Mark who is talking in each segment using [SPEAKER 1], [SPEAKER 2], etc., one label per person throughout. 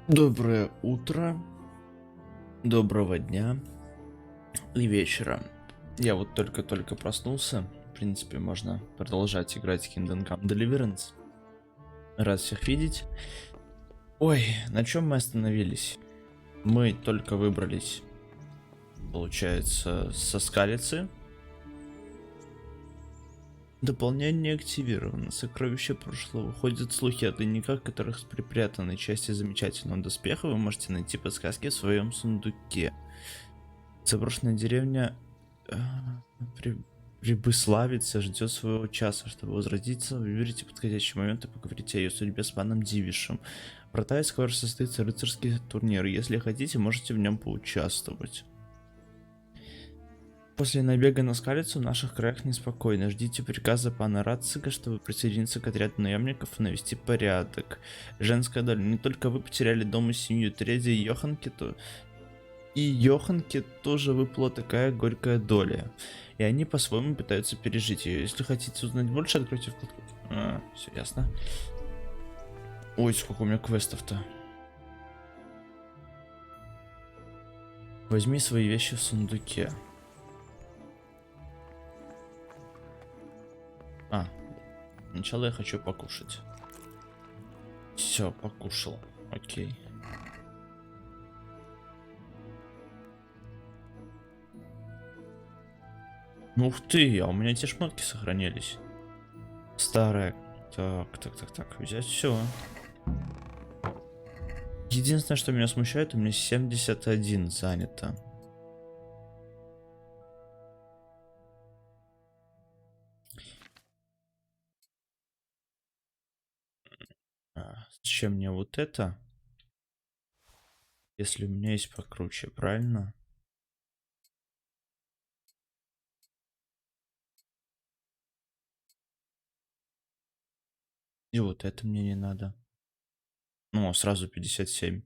[SPEAKER 1] Доброе утро, доброго дня и вечера. Я вот только-только проснулся. В принципе, можно продолжать играть в Kingdom Come Deliverance. Рад всех видеть. Ой, на чем мы остановились? Мы только выбрались, получается, со скалицы. Дополнение активировано. Сокровище прошлого. Ходят слухи о тайниках, в которых припрятаны части замечательного доспеха. Вы можете найти подсказки в своем сундуке. Заброшенная деревня Прибыславица ждет своего часа, чтобы возродиться. Выберите подходящий момент и поговорите о ее судьбе с паном Дивишем. Врата, скоро состоится рыцарский турнир. Если хотите, можете в нем поучаствовать. После набега на скалицу в наших краях неспокойно. Ждите приказа пана Рацига, чтобы присоединиться к отряду наемников и навести порядок. Женская доля. Не только вы потеряли дом и семью, Терезе и Йоханке тоже выпала такая горькая доля. И они по-своему пытаются пережить ее. Если хотите узнать больше, откройте вкладку. Все ясно. Ой, сколько у меня квестов-то. Возьми свои вещи в сундуке. Сначала я хочу покушать. Все, покушал. Окей. Ух ты, а у меня те шмотки сохранились. Старая. Так. Взять все. Единственное, что меня смущает, у меня 71 занято. Зачем мне вот это? Если у меня есть покруче, правильно? И вот это мне не надо. Ну, сразу 57.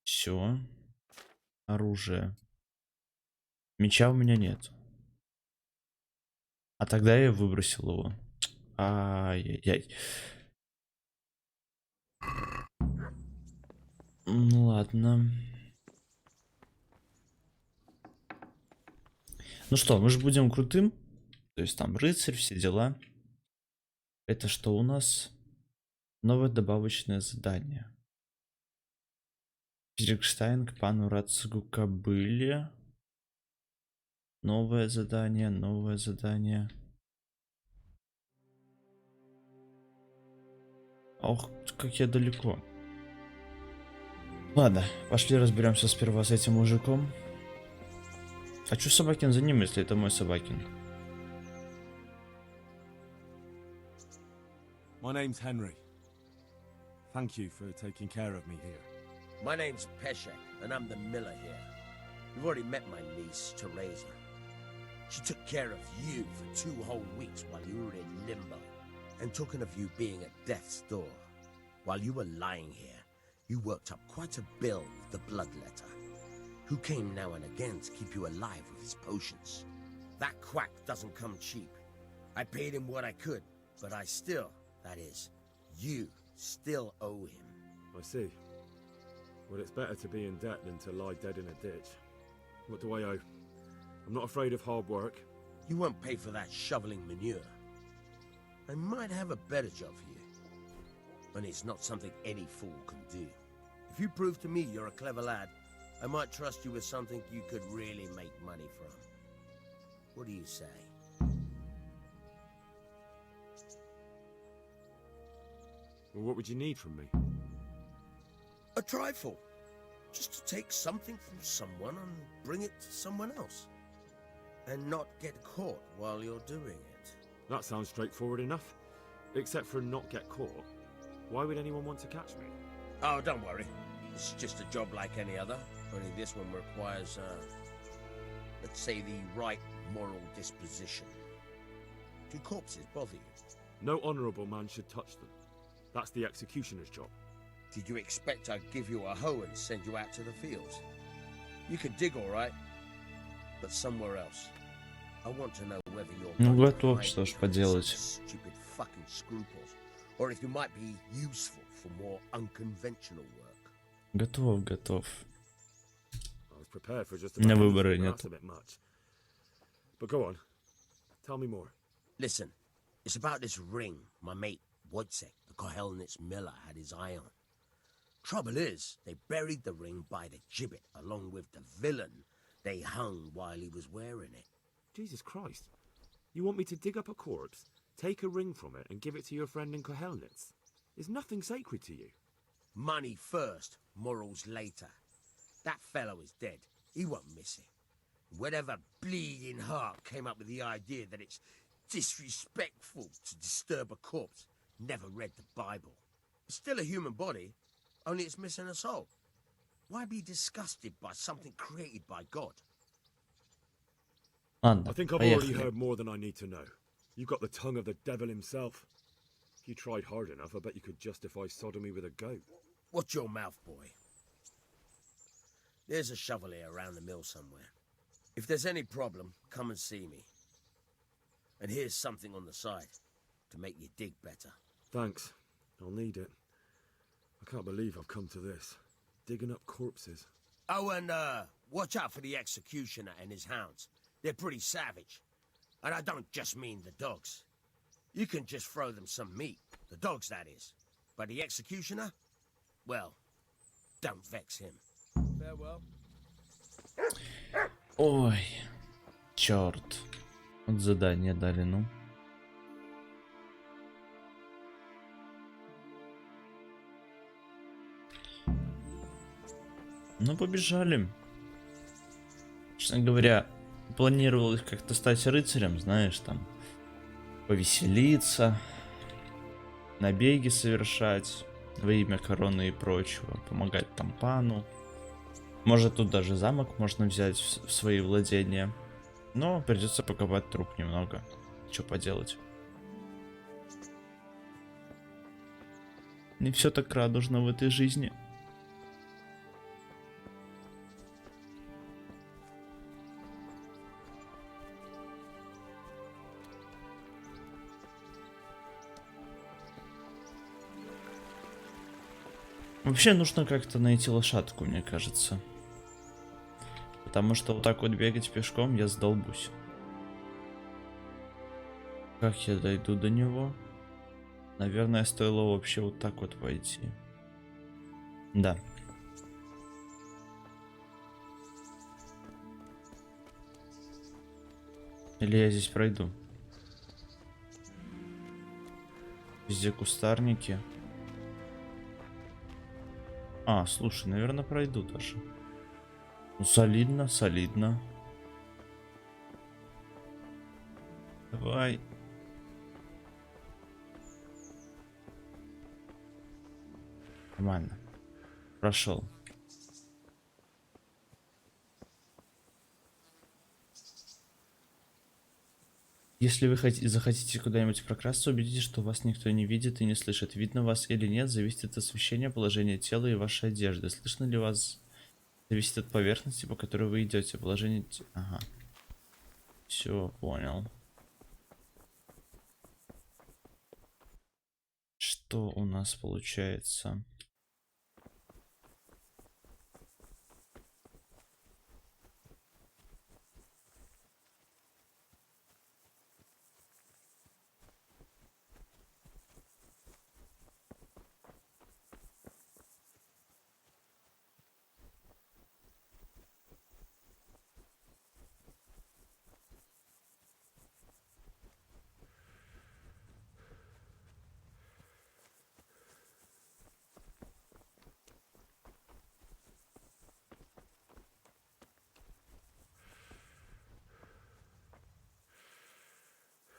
[SPEAKER 1] Все. Оружие. Меча у меня нет. А тогда я выбросил его. Ай-яй-яй. Ну ладно. Ну что, мы же будем крутым. То есть там рыцарь, все дела. Это что у нас? Новое добавочное задание. Перекштайн к пану Рацигу кобыле. Новое задание, новое задание. Ох, как я далеко. Ладно, пошли разберемся сперва с этим мужиком. А чё Собакин за ним, если это мой Собакин?
[SPEAKER 2] My name's Henry. Thank you for taking care of me here.
[SPEAKER 3] My name's Peshek, and I'm the miller here. You've already met my niece, Teresa. She took care of you for 2 whole weeks while you were in limbo. And talking of you being at death's door, while you were lying here, you worked up quite a bill with the bloodletter, who came now and again to keep you alive with his potions. That quack doesn't come cheap. I paid him what I could, but I still, that is, you still owe him.
[SPEAKER 2] I see. Well, it's better to be in debt than to lie dead in a ditch. What do I owe? I'm not afraid of hard work.
[SPEAKER 3] You won't pay for that shoveling manure. I might have a better job for you. And it's not something any fool can do. If you prove to me you're a clever lad, I might trust you with something you could really make money from. What do you say?
[SPEAKER 2] Well, what would you need from me?
[SPEAKER 3] A trifle. Just to take something from someone and bring it to someone else. And not get caught while you're doing it.
[SPEAKER 2] That sounds straightforward enough. Except for not get caught. Why would anyone want to catch me?
[SPEAKER 3] Oh, don't worry. It's just a job like any other. Only this one requires, let's say, the right moral disposition. Do corpses bother you?
[SPEAKER 2] No honourable man should touch them. That's the executioner's job.
[SPEAKER 3] Did you expect I'd give you a hoe and send you out to the fields? You can dig all right, but somewhere else. I want to know whether you're
[SPEAKER 1] Ну,
[SPEAKER 3] going to
[SPEAKER 1] готов,
[SPEAKER 3] hide
[SPEAKER 1] что ж
[SPEAKER 3] behind
[SPEAKER 1] поделать.
[SPEAKER 3] some stupid fucking scruples, or if you might be useful for more unconventional work.
[SPEAKER 1] Готов, готов.
[SPEAKER 2] I was prepared for just
[SPEAKER 1] На
[SPEAKER 2] about
[SPEAKER 1] выбора
[SPEAKER 2] anything, but
[SPEAKER 1] нет.
[SPEAKER 2] that's a bit much. But go on. Tell me more.
[SPEAKER 3] Listen, it's about this ring my mate Wojciech, the Kohelnitz miller, had his eye on. Trouble is, they buried the ring by the gibbet along with the villain they hung while he was wearing it.
[SPEAKER 2] Jesus Christ. You want me to dig up a corpse, take a ring from it, and give it to your friend in Kohelnitz? Is nothing sacred to you?
[SPEAKER 3] Money first, morals later. That fellow is dead. He won't miss it. Whatever bleeding heart came up with the idea that it's disrespectful to disturb a corpse never read the Bible. It's still a human body, only it's missing a soul. Why be disgusted by something created by God?
[SPEAKER 1] Ладно,
[SPEAKER 2] I think I've already
[SPEAKER 1] поехали.
[SPEAKER 2] heard more than I need to know. You've got the tongue of the devil himself. If you tried hard enough, I bet you could justify sodomy with a goat.
[SPEAKER 3] Watch your mouth, boy. There's a shovel here around the mill somewhere. If there's any problem, come and see me. And here's something on the side to make you dig better.
[SPEAKER 2] Thanks. I'll need it. I can't believe I've come to this. Digging up corpses.
[SPEAKER 3] Oh, and watch out for the executioner and his hounds. They're pretty savage. And I don't just mean the dogs. You can just throw them some meat. The dogs, that is. But the executioner? Well, don't vex him. Farewell.
[SPEAKER 1] Ой, черт. Вот задание дали, ну. Ну, побежали. Честно говоря, планировалось как-то стать рыцарем, знаешь, там, повеселиться, набеги совершать во имя короны и прочего, помогать там пану. Может, тут даже замок можно взять в свои владения. Но придется покопать труп немного. Что поделать? Не все так радужно в этой жизни. Вообще нужно как-то найти лошадку, мне кажется. Потому что вот так вот бегать пешком я сдолбусь. Как я дойду до него? Наверное, стоило вообще вот так вот пойти. Да. Или я здесь пройду? Везде кустарники. А, слушай, наверное, пройду даже. Ну, солидно, солидно. Давай. Нормально. Прошел. Если вы захотите куда-нибудь прокрасться, убедитесь, что вас никто не видит и не слышит. Видно вас или нет, зависит от освещения, положения тела и вашей одежды. Слышно ли вас, зависит от поверхности, по которой вы идете. Положение... Ага. Все, понял. Что у нас получается?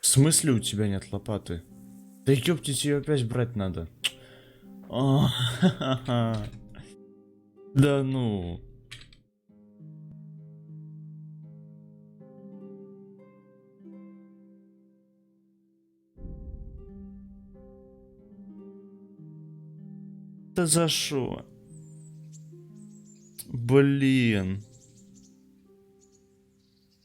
[SPEAKER 1] В смысле у тебя нет лопаты? Да ёптить, ее опять брать надо. О, да ну. Да за шо? Блин.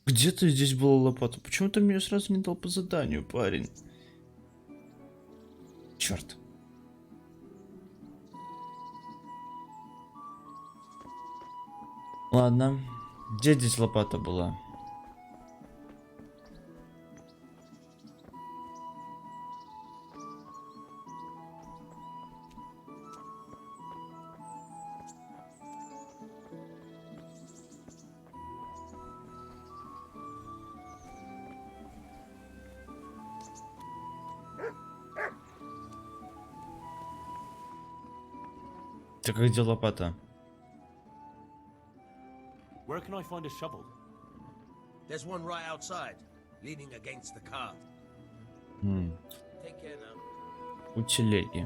[SPEAKER 1] Где-то здесь была лопата. Почему ты мне сразу не дал по заданию, парень? Черт. Ладно. Где здесь лопата была? Так, а где лопата?
[SPEAKER 4] Where can I find a shovel?
[SPEAKER 3] There's one right outside, leaning against the cart. Take care now.
[SPEAKER 1] У телеги.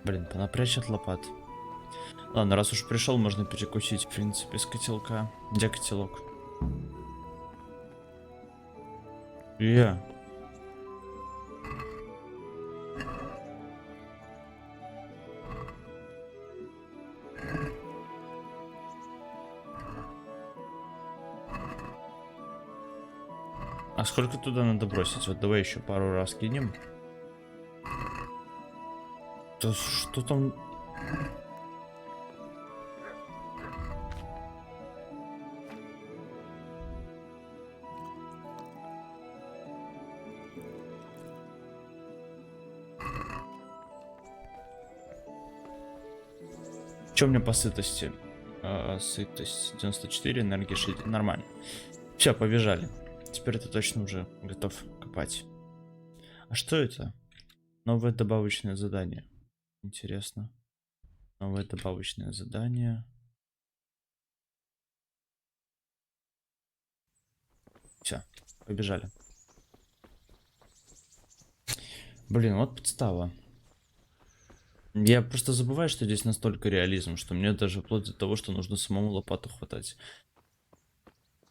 [SPEAKER 1] Блин, понапрячь от лопат. Ладно, раз уж пришел, можно перекусить, в принципе, с котелка. Где котелок? Я. А сколько туда надо бросить? Вот давай еще пару раз кинем. Да что там? Чем мне по сытости? Сытость 94, энергия 60. Нормально. Все, побежали. Теперь ты точно уже готов копать. А что это? Новое добавочное задание. Интересно. Новое добавочное задание. Все, побежали. Блин, вот подстава. Я просто забываю, что здесь настолько реализм, что мне даже вплоть до того, что нужно самому лопату хватать.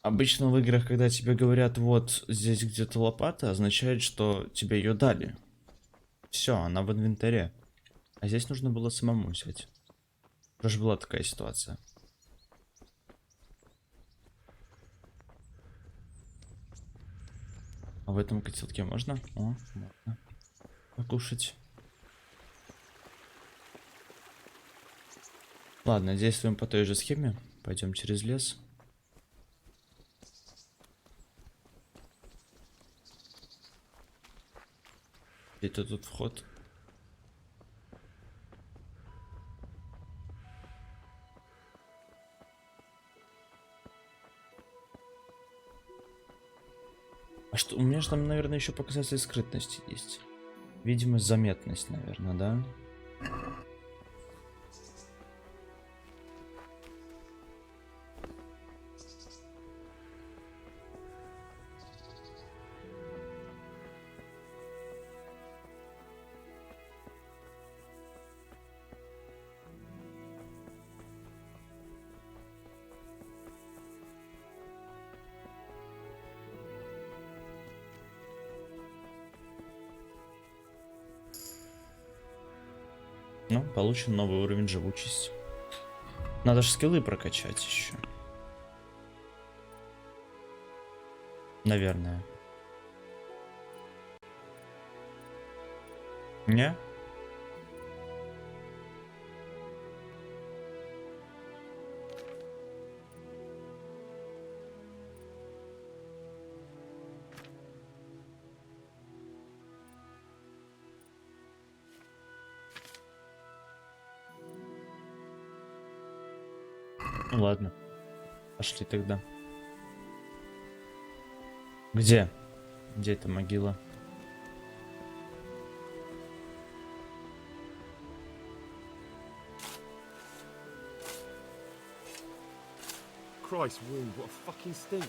[SPEAKER 1] Обычно в играх, когда тебе говорят, вот здесь где-то лопата, означает, что тебе ее дали. Все, она в инвентаре. А здесь нужно было самому взять. Тоже была такая ситуация. А в этом котелке можно? О, можно. Покушать. Ладно, действуем по той же схеме. Пойдем через лес. Где-то тут вход. А что? У меня же там, наверное, еще показатель скрытности есть. Видимость, заметность, наверное, да? Ну, получен новый уровень живучести. Надо же скиллы прокачать еще. Наверное. Не? Ну ладно. Пошли тогда. Где? Где эта могила?
[SPEAKER 2] Christ, wound, what a fucking stink.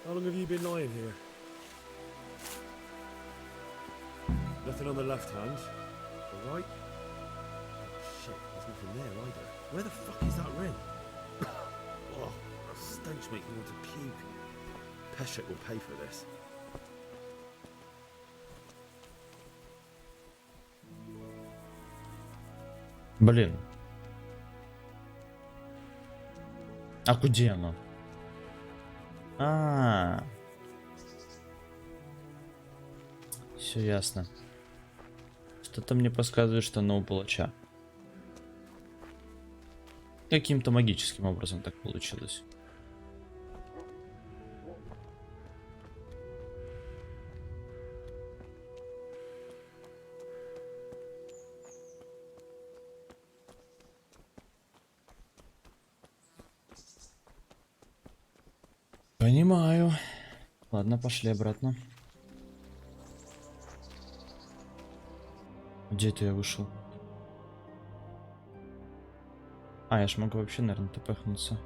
[SPEAKER 2] How long have you been lying here? Nothing on the left hand, all right? Shit. There's nothing there either. Where the fuck is that ring? Oh, the stench makes me want to puke. Peshek will pay for this.
[SPEAKER 1] Блин. А где оно? Все ясно. Что-то мне подсказывает, что оно у палача. Каким-то магическим образом так получилось. Понимаю. Ладно, пошли обратно. Где это я вышел? А, я ж могу вообще, наверное, тпхнуться.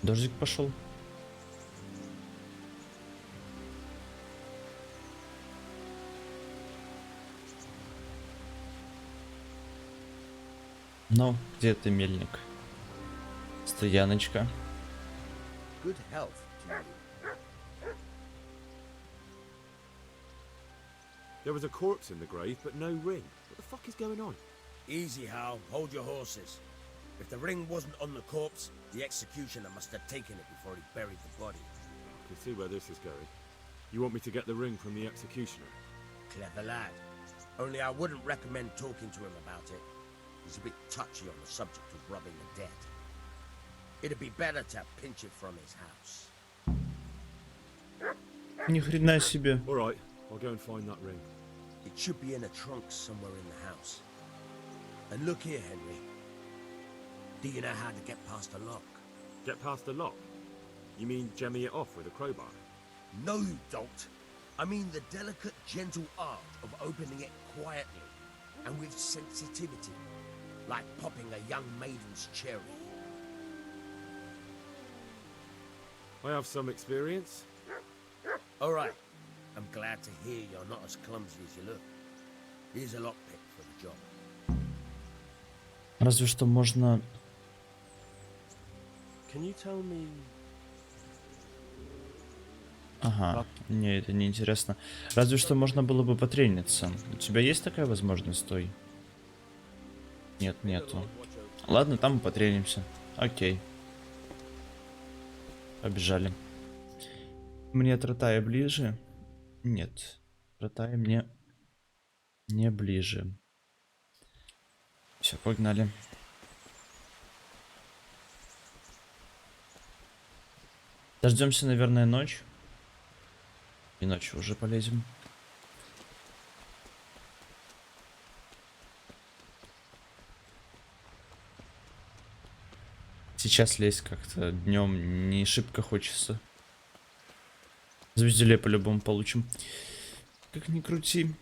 [SPEAKER 1] Дождик пошел. Ну, где ты, мельник? Стояночка.
[SPEAKER 3] Good health to you.
[SPEAKER 2] There was a corpse in the grave, but no ring. What the fuck is going on?
[SPEAKER 3] Easy, Hal. Hold your horses. If the ring wasn't on the corpse, the executioner must have taken it before he buried the body.
[SPEAKER 2] I can see where this is going. You want me to get the ring from the executioner?
[SPEAKER 3] Clever lad. Only I wouldn't recommend talking to him about it. He's a bit touchy on the subject of robbing the dead. It'd be better to pinch it from his house.
[SPEAKER 1] Ни хрена себе.
[SPEAKER 2] All right, I'll go and find that ring.
[SPEAKER 3] It should be in a trunk somewhere in the house. And look here, Henry. Do you know how to get past a lock?
[SPEAKER 2] Get past the lock? You mean jemmy it off with a crowbar?
[SPEAKER 3] No, you don't. I mean the delicate, gentle art of opening it quietly and with sensitivity, like popping a young maiden's cherry.
[SPEAKER 2] I have some experience.
[SPEAKER 3] All right. I'm glad to hear you're not as clumsy as you look. Here's a lockpick for the job.
[SPEAKER 1] Разве что можно...
[SPEAKER 4] Can you tell me?
[SPEAKER 1] Ага, мне это не интересно. Разве что можно было бы потрениться. У тебя есть такая возможность, Той? Нет, нету. Ладно, там мы потренимся. Окей. Побежали. Мне Тротая ближе? Нет. Тротая мне не ближе. Все, погнали. Дождемся, наверное, ночь. И ночью уже полезем. Сейчас лезть как-то днем не шибко хочется. Звезделе по-любому получим. Как ни крути.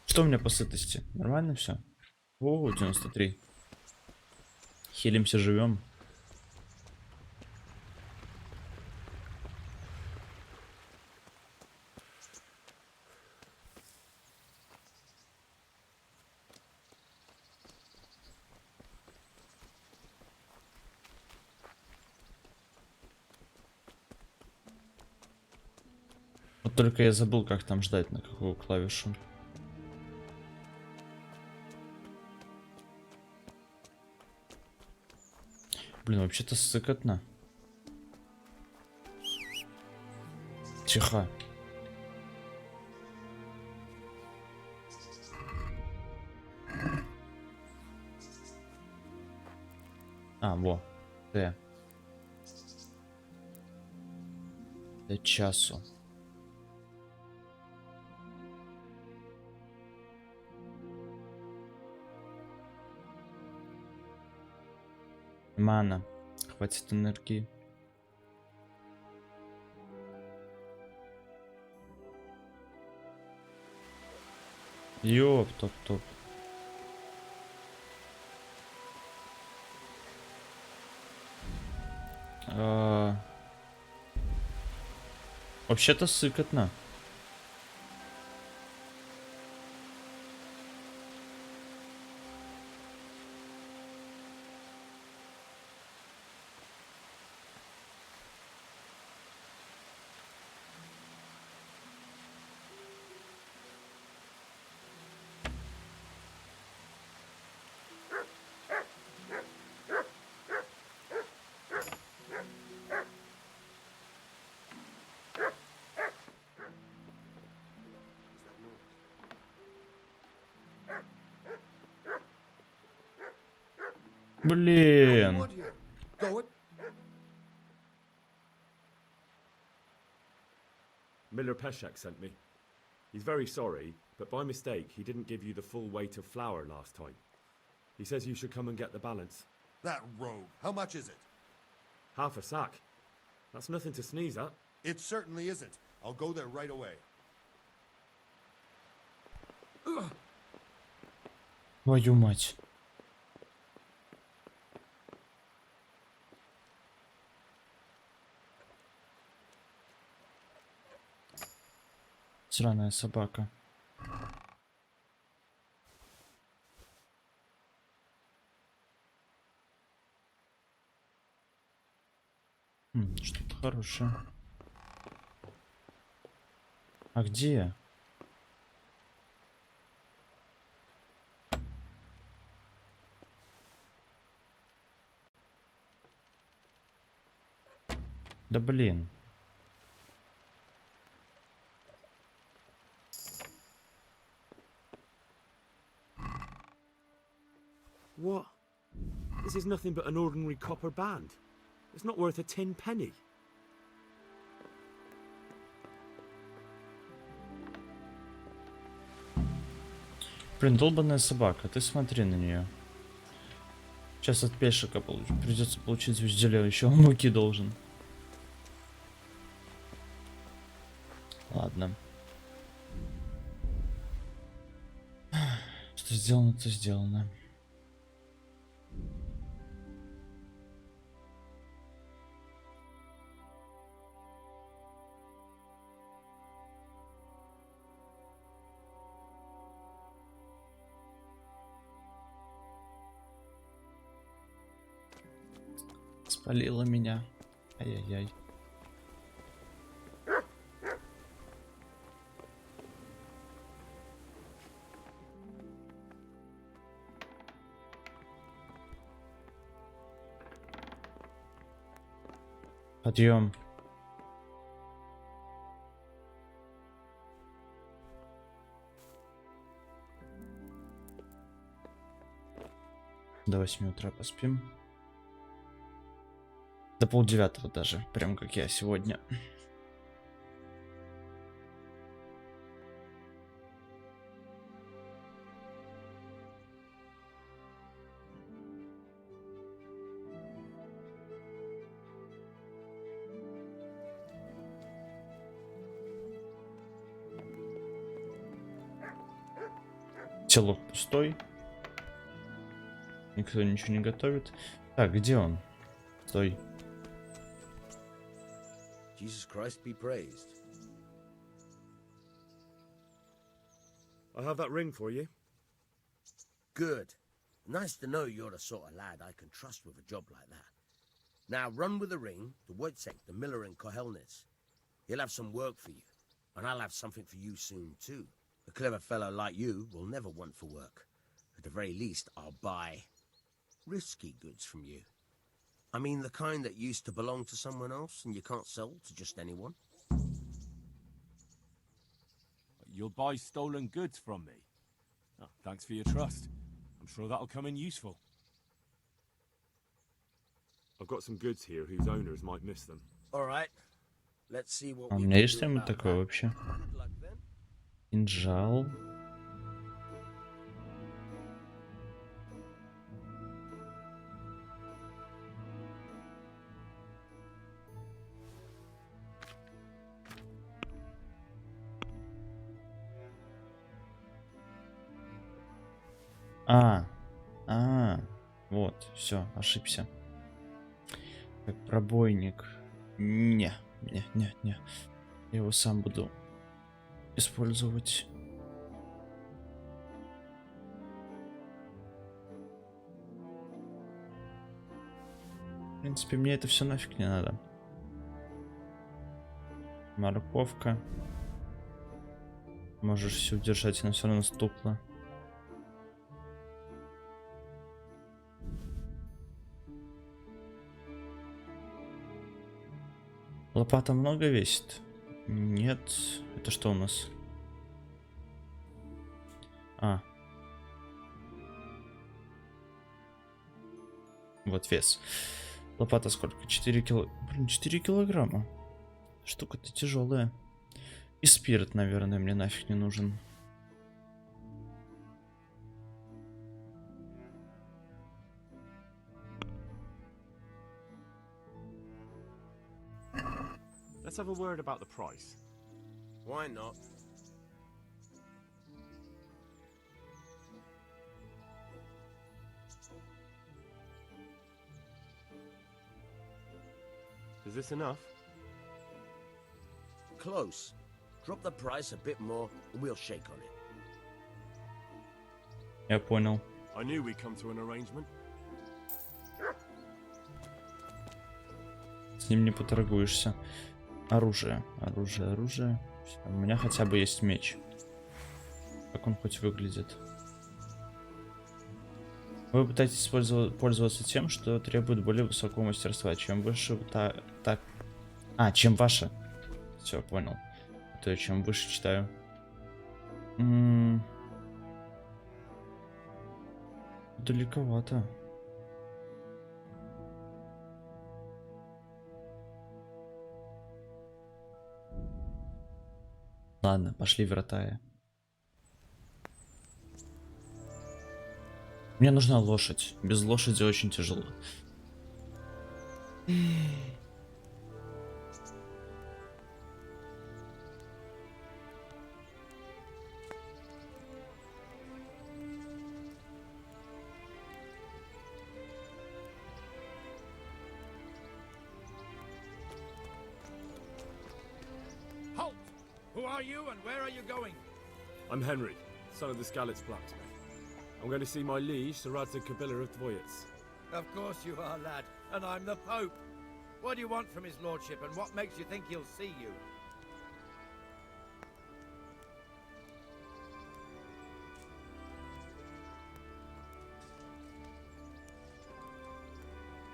[SPEAKER 1] Что у меня по сытости? Нормально все? О, 93. Хилимся, живем. Вот только я забыл, как там ждать, на какую клавишу. Блин, вообще-то сыкотно. Тихо. А, во. Т. До часу. Мана. Хватит энергии. Ёп, топ-топ. Вообще-то сыкотно. Блин.
[SPEAKER 3] What here? Go it.
[SPEAKER 2] Miller Peshek sent me. He's very sorry, but by mistake, he didn't give you the full weight of flour last time. He says you should come and get the balance.
[SPEAKER 5] That rogue. How much is it?
[SPEAKER 2] Half a sack. That's nothing to sneeze at.
[SPEAKER 5] It certainly isn't. I'll go there right away.
[SPEAKER 1] Твою мать. Сраная собака. Что-то хорошее. А где? Да блин.
[SPEAKER 2] What? This is nothing but an ordinary copper band. It's not worth a tin penny.
[SPEAKER 1] Блин, долбаная собака, ты смотри на нее. Сейчас от пешика придется получить звезделя, еще он муки должен. Ладно. Что сделано, то сделано. Спалила меня. Ай-яй-яй. Подъем. До 8 утра поспим. До 8:30 даже, прям как я сегодня. Селок пустой. Никто ничего не готовит. Так, где он? Стой.
[SPEAKER 3] Jesus Christ be praised.
[SPEAKER 2] I have that ring for you.
[SPEAKER 3] Good. Nice to know you're the sort of lad I can trust with a job like that. Now run with the ring to Wojciech, the miller in Kohelnitz. He'll have some work for you, and I'll have something for you soon too. A clever fellow like you will never want for work. At the very least, I'll buy risky goods from you. I mean the kind that used to belong to someone else and you can't sell to just anyone.
[SPEAKER 4] You'll buy stolen goods from me. Oh, thanks for your trust. I'm sure that'll come in useful.
[SPEAKER 2] I've got some goods here whose owners might miss them.
[SPEAKER 3] All right. Let's see what
[SPEAKER 1] А у
[SPEAKER 3] we
[SPEAKER 1] меня
[SPEAKER 3] can
[SPEAKER 1] есть
[SPEAKER 3] do
[SPEAKER 1] что-нибудь
[SPEAKER 3] about
[SPEAKER 1] такое
[SPEAKER 3] that.
[SPEAKER 1] вообще?
[SPEAKER 3] Good luck then.
[SPEAKER 1] Кинжал. Вот, все, ошибся. Так, пробойник. Не. Я его сам буду использовать. В принципе, мне это все нафиг не надо. Морковка. Можешь все удержать, она все равно стукла. Лопата много весит? Нет. Это что у нас? А. Вот вес. Лопата сколько? 4 кило... Блин, 4 килограмма. Штука-то тяжелая. И спирт, наверное, мне нафиг не нужен.
[SPEAKER 2] Let's have a word about the price.
[SPEAKER 3] Why not?
[SPEAKER 2] Is this enough?
[SPEAKER 3] Close. Drop the price a bit more and we'll shake on it.
[SPEAKER 1] Я понял.
[SPEAKER 2] I knew we'd come to an arrangement.
[SPEAKER 1] С ним не поторгуешься. Оружие. Оружие, оружие. Всё, у меня хотя бы есть меч. Как он хоть выглядит? Вы пытаетесь пользоваться тем, что требует более высокого мастерства. Чем выше... Так. А, чем ваше. Все, понял. А то я чем выше читаю. Далековато. Ладно, пошли в Ротая. Мне нужна лошадь. Без лошади очень тяжело.
[SPEAKER 6] Halt! Who are you and where are you going?
[SPEAKER 2] I'm Henry, son of the Skalitz blacksmith. I'm going to see my liege, Sir Radzig Kabila of Dvoyets.
[SPEAKER 6] Of course you are, lad, and I'm the Pope. What do you want from his lordship, and what makes you think he'll see you?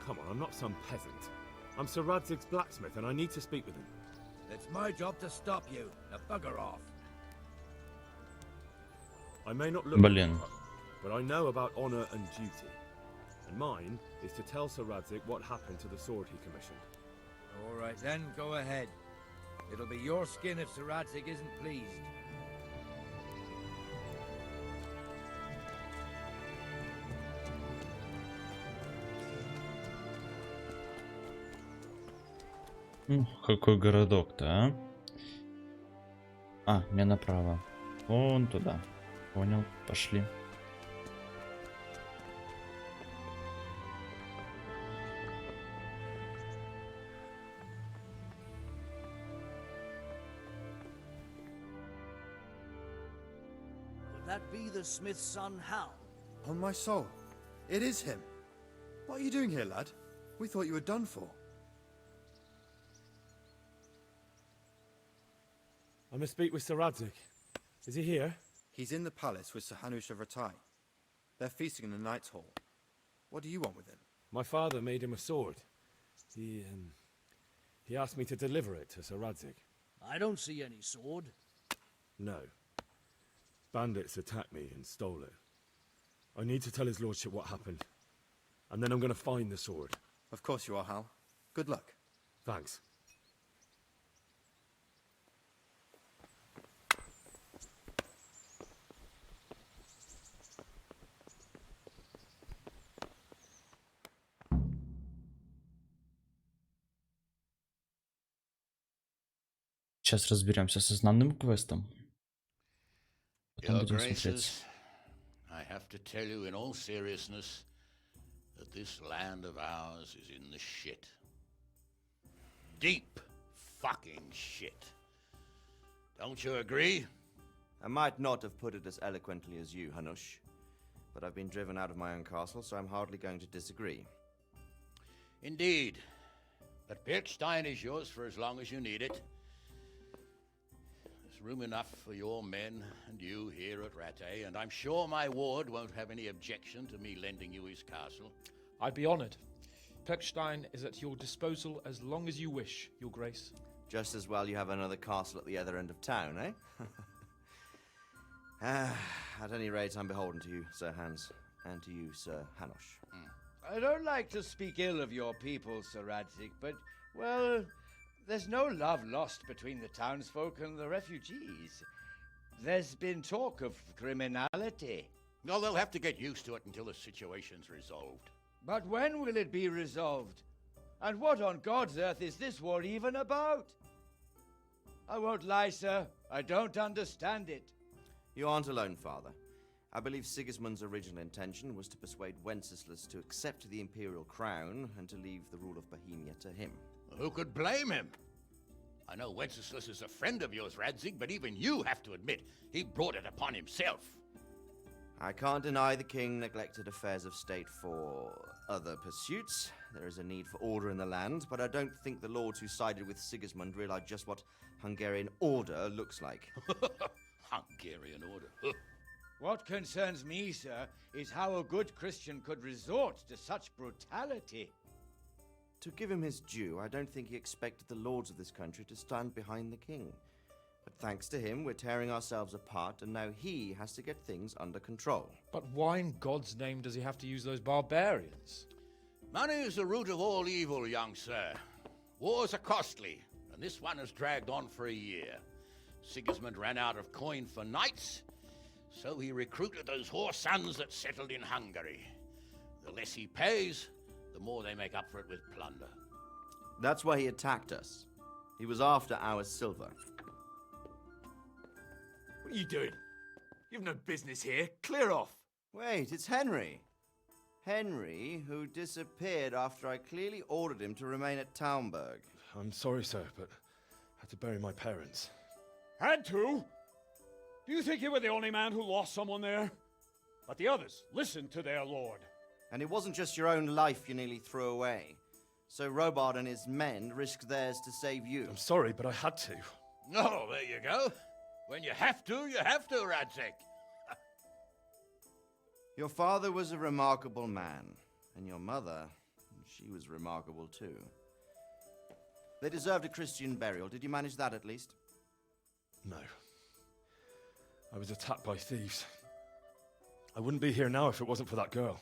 [SPEAKER 2] Come on, I'm not some peasant. I'm Sir Radzig's blacksmith, and I need to speak with him.
[SPEAKER 6] It's my job to stop you. Now bugger off.
[SPEAKER 2] I may not look,
[SPEAKER 1] Блин.
[SPEAKER 2] but I know about honor and duty. And mine is to tell Sir Radzig what happened to the sword he commissioned.
[SPEAKER 6] All right, then, go ahead. It'll be your skin if Sir Radzig isn't pleased.
[SPEAKER 1] Какой городок-то, а? А, мне направо. Вон туда. Понял, пошли.
[SPEAKER 3] Could that be the smith's son, Hal?
[SPEAKER 5] On my soul. It is him. What are you doing here, lad? We thought you were done for.
[SPEAKER 2] I must speak with Sir Radzig. Is he here?
[SPEAKER 5] He's in the palace with Sir Hanush of Ratai. They're feasting in the Knight's Hall. What do you want with him?
[SPEAKER 2] My father made him a sword. He asked me to deliver it to Sir Radzig.
[SPEAKER 3] I don't see any sword.
[SPEAKER 2] No. Bandits attacked me and stole it. I need to tell his lordship what happened. And then I'm going to find the sword.
[SPEAKER 5] Of course you are, Hal. Good luck.
[SPEAKER 2] Thanks.
[SPEAKER 1] Сейчас разберемся со знатным квестом. Потом
[SPEAKER 7] Your
[SPEAKER 1] будем
[SPEAKER 7] Graces,
[SPEAKER 1] смотреть.
[SPEAKER 7] I have to tell you in all seriousness that this land of ours is in the shit. Deep fucking shit. Don't you agree?
[SPEAKER 5] I might not have put it as eloquently as you, Hanush, but I've been driven out of my own castle, so I'm hardly going to disagree.
[SPEAKER 7] Indeed. But Birkstein is yours for as long as you need it. There's room enough for your men and you here at Rattay, and I'm sure my ward won't have any objection to me lending you his castle.
[SPEAKER 8] I'd be honoured. Pechstein is at your disposal as long as you wish, Your Grace.
[SPEAKER 5] Just as well you have another castle at the other end of town, eh? At any rate, I'm beholden to you, Sir Hans, and to you, Sir Hanush.
[SPEAKER 6] I don't like to speak ill of your people, Sir Radzig, but, well, there's no love lost between the townsfolk and the refugees. There's been talk of criminality.
[SPEAKER 7] Well, they'll have to get used to it until the situation's resolved.
[SPEAKER 6] But when will it be resolved? And what on God's earth is this war even about? I won't lie, sir. I don't understand it.
[SPEAKER 5] You aren't alone, Father. I believe Sigismund's original intention was to persuade Wenceslas to accept the imperial crown and to leave the rule of Bohemia to him.
[SPEAKER 7] Who could blame him? I know Wenceslas is a friend of yours, Radzig, but even you have to admit he brought it upon himself.
[SPEAKER 5] I can't deny the king neglected affairs of state for other pursuits. There is a need for order in the land, but I don't think the lords who sided with Sigismund realized just what Hungarian order looks like.
[SPEAKER 7] Hungarian order.
[SPEAKER 6] What concerns me, sir, is how a good Christian could resort to such brutality.
[SPEAKER 5] To give him his due, I don't think he expected the lords of this country to stand behind the king. But thanks to him, we're tearing ourselves apart, and now he has to get things under control.
[SPEAKER 8] But why in God's name does he have to use those barbarians?
[SPEAKER 7] Money is the root of all evil, young sir. Wars are costly, and this one has dragged on for a year. Sigismund ran out of coin for knights, so he recruited those whore sons that settled in Hungary. The less he pays, the more they make up for it with plunder.
[SPEAKER 5] That's why he attacked us. He was after our silver.
[SPEAKER 9] What are you doing? You've no business here. Clear off.
[SPEAKER 5] Wait, it's Henry. Henry, who disappeared after I clearly ordered him to remain at Taumberg.
[SPEAKER 9] I'm sorry, sir, but I had to bury my parents.
[SPEAKER 10] Had to? Do you think you were the only man who lost someone there? But the others listened to their lord.
[SPEAKER 5] And it wasn't just your own life you nearly threw away. So Robard and his men risked theirs to save you.
[SPEAKER 9] I'm sorry, but I had to.
[SPEAKER 7] Oh, there you go. When you have to, Radzig.
[SPEAKER 5] Your father was a remarkable man, and your mother, she was remarkable too. They deserved a Christian burial. Did you manage that at least?
[SPEAKER 9] No. I was attacked by thieves. I wouldn't be here now if it wasn't for that girl.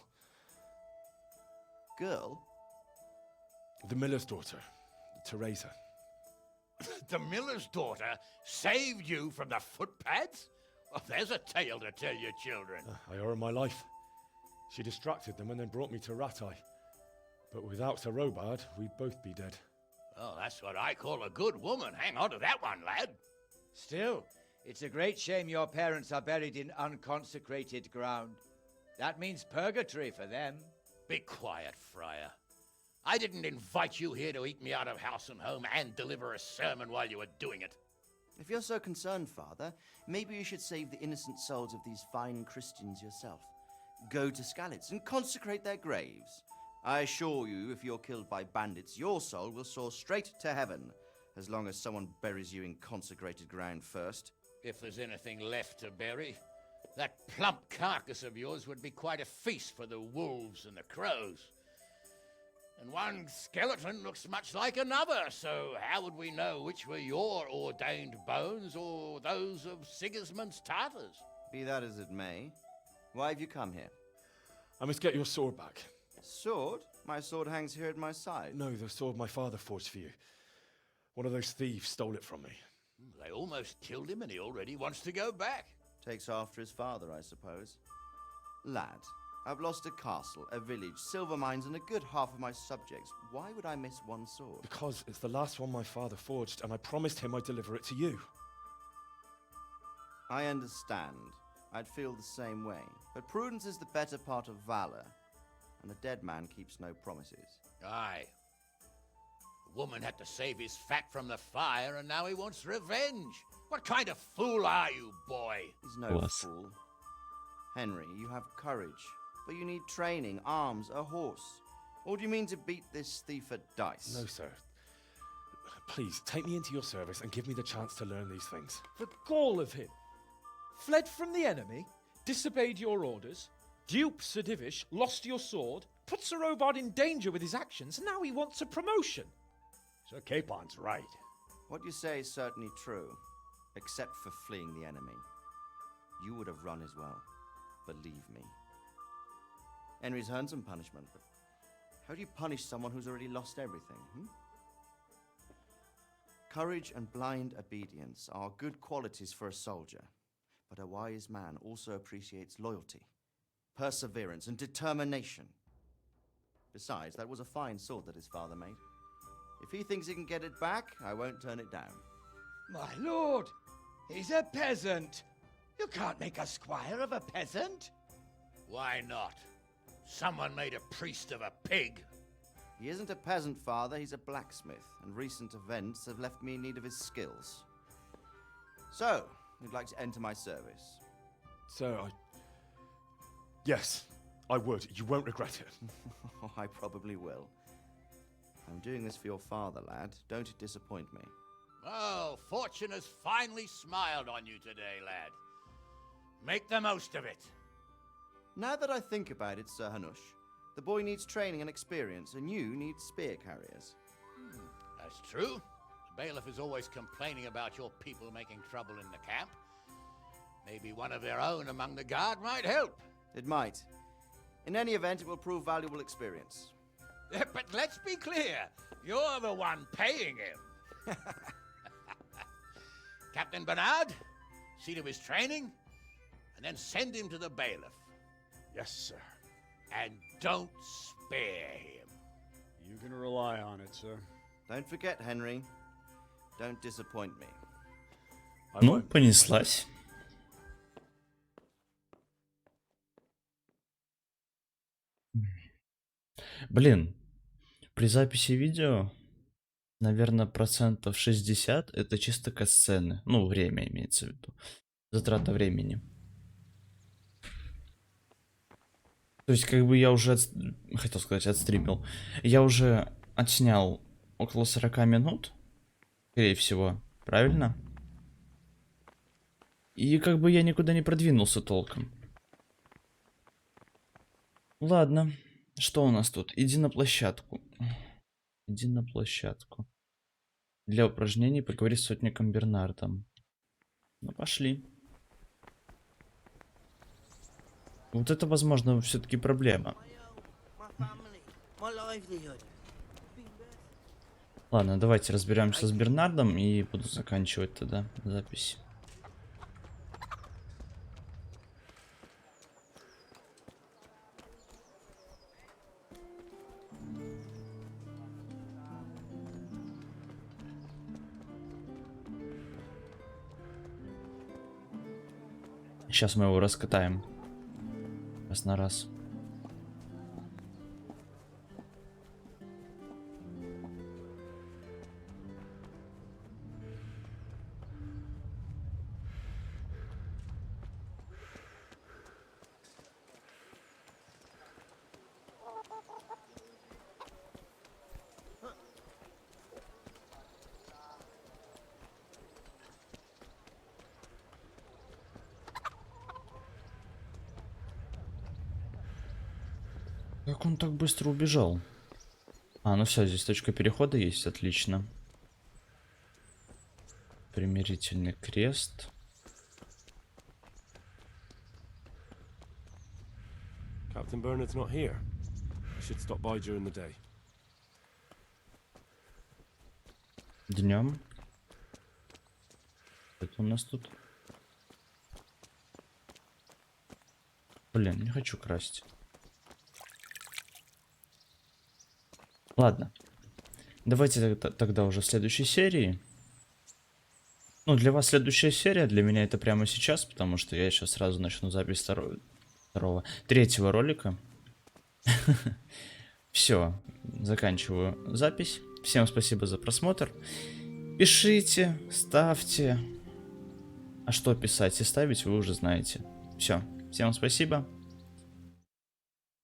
[SPEAKER 5] Girl?
[SPEAKER 9] The miller's daughter, Teresa.
[SPEAKER 7] The miller's daughter saved you from the footpads? Well, there's a tale to tell your children.
[SPEAKER 9] I owe her my life. She distracted them and then brought me to Rattay. But without Sir Robard, we'd both be dead.
[SPEAKER 7] Oh, that's what I call a good woman. Hang on to that one, lad.
[SPEAKER 6] Still, it's a great shame your parents are buried in unconsecrated ground. That means purgatory for them.
[SPEAKER 7] Be quiet, Friar. I didn't invite you here to eat me out of house and home and deliver a sermon while you were doing it.
[SPEAKER 5] If you're so concerned, Father, maybe you should save the innocent souls of these fine Christians yourself. Go to Skalitz and consecrate their graves. I assure you, if you're killed by bandits, your soul will soar straight to heaven, as long as someone buries you in consecrated ground first.
[SPEAKER 7] If there's anything left to bury, that plump carcass of yours would be quite a feast for the wolves and the crows. And one skeleton looks much like another, so how would we know which were your ordained bones or those of Sigismund's Tartars?
[SPEAKER 5] Be that as it may, why have you come here?
[SPEAKER 9] I must get your sword back.
[SPEAKER 5] Sword? My sword hangs here at my side.
[SPEAKER 9] No, the sword my father forged for you. One of those thieves stole it from me.
[SPEAKER 7] They almost killed him and he already wants to go back.
[SPEAKER 5] Takes after his father, I suppose. Lad, I've lost a castle, a village, silver mines, and a good half of my subjects. Why would I miss one sword?
[SPEAKER 9] Because it's the last one my father forged, and I promised him I'd deliver it to you.
[SPEAKER 5] I understand. I'd feel the same way. But prudence is the better part of valor, and a dead man keeps no promises.
[SPEAKER 7] Aye. Woman had to save his fat from the fire, and now he wants revenge. What kind of fool are you, boy?
[SPEAKER 5] He's no
[SPEAKER 1] Bless.
[SPEAKER 5] fool. Henry, you have courage, but you need training, arms, a horse. Or do you mean to beat this thief at dice?
[SPEAKER 9] No, sir. Please, take me into your service and give me the chance to learn these things.
[SPEAKER 8] The gall of him. Fled from the enemy, disobeyed your orders, duped Sir Divish, lost your sword, put Sir Robard in danger with his actions, and now he wants a promotion.
[SPEAKER 10] Sir Capon's right.
[SPEAKER 5] What you say is certainly true, except for fleeing the enemy. You would have run as well, believe me. Henry's earned some punishment, but how do you punish someone who's already lost everything, Courage and blind obedience are good qualities for a soldier, but a wise man also appreciates loyalty, perseverance, and determination. Besides, that was a fine sword that his father made. If he thinks he can get it back, I won't turn it down.
[SPEAKER 6] My lord, he's a peasant. You can't make a squire of a peasant.
[SPEAKER 7] Why not? Someone made a priest of a pig.
[SPEAKER 5] He isn't a peasant, father, he's a blacksmith, and recent events have left me in need of his skills. So, you'd like to enter my service?
[SPEAKER 9] Sir, Yes, I would. You won't regret it.
[SPEAKER 5] Oh, I probably will. I'm doing this for your father, lad. Don't disappoint me.
[SPEAKER 7] Oh, fortune has finally smiled on you today, lad. Make the most of it.
[SPEAKER 5] Now that I think about it, Sir Hanush, the boy needs training and experience, and you need spear carriers.
[SPEAKER 7] That's true. The bailiff is always complaining about your people making trouble in the camp. Maybe one of their own among the guard might help.
[SPEAKER 5] It might. In any event, it will prove valuable experience.
[SPEAKER 7] But let's be clear, you're the one paying him. Captain Bernard, see to his training, and then send him to the bailiff.
[SPEAKER 10] Yes, sir.
[SPEAKER 7] And don't spare him.
[SPEAKER 10] You can rely on it, sir.
[SPEAKER 5] Don't forget, Henry. Don't disappoint me.
[SPEAKER 1] Ну, понеслась. Блин, при записи видео, наверное, 60% это чисто катсцены. Ну, время имеется в виду. Затрата времени. То есть, как бы я уже, хотел сказать, отстримил. Я уже отснял около 40 минут, скорее всего, правильно? И как бы я никуда не продвинулся толком. Ладно, что у нас тут? Иди на площадку. Иди на площадку. Для упражнений поговори с сотником Бернардом. Ну, пошли. Вот это, возможно, все-таки проблема. Ладно, давайте разберемся с Бернардом и буду заканчивать тогда запись. Сейчас мы его раскатаем. Раз на раз. Как он так быстро убежал? А, ну все, здесь точка перехода есть, отлично. Примирительный крест.
[SPEAKER 9] Captain Bernard's not here. I should stop by during the day.
[SPEAKER 1] Днем. Это у нас тут. Блин, не хочу красть. Ладно. Давайте тогда уже в следующей серии. Ну, для вас следующая серия, для меня это прямо сейчас, потому что я сейчас сразу начну запись третьего ролика. Все, заканчиваю запись. Всем спасибо за просмотр. Пишите, ставьте. А что писать и ставить, вы уже знаете. Все. Всем спасибо.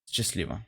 [SPEAKER 1] Счастливо.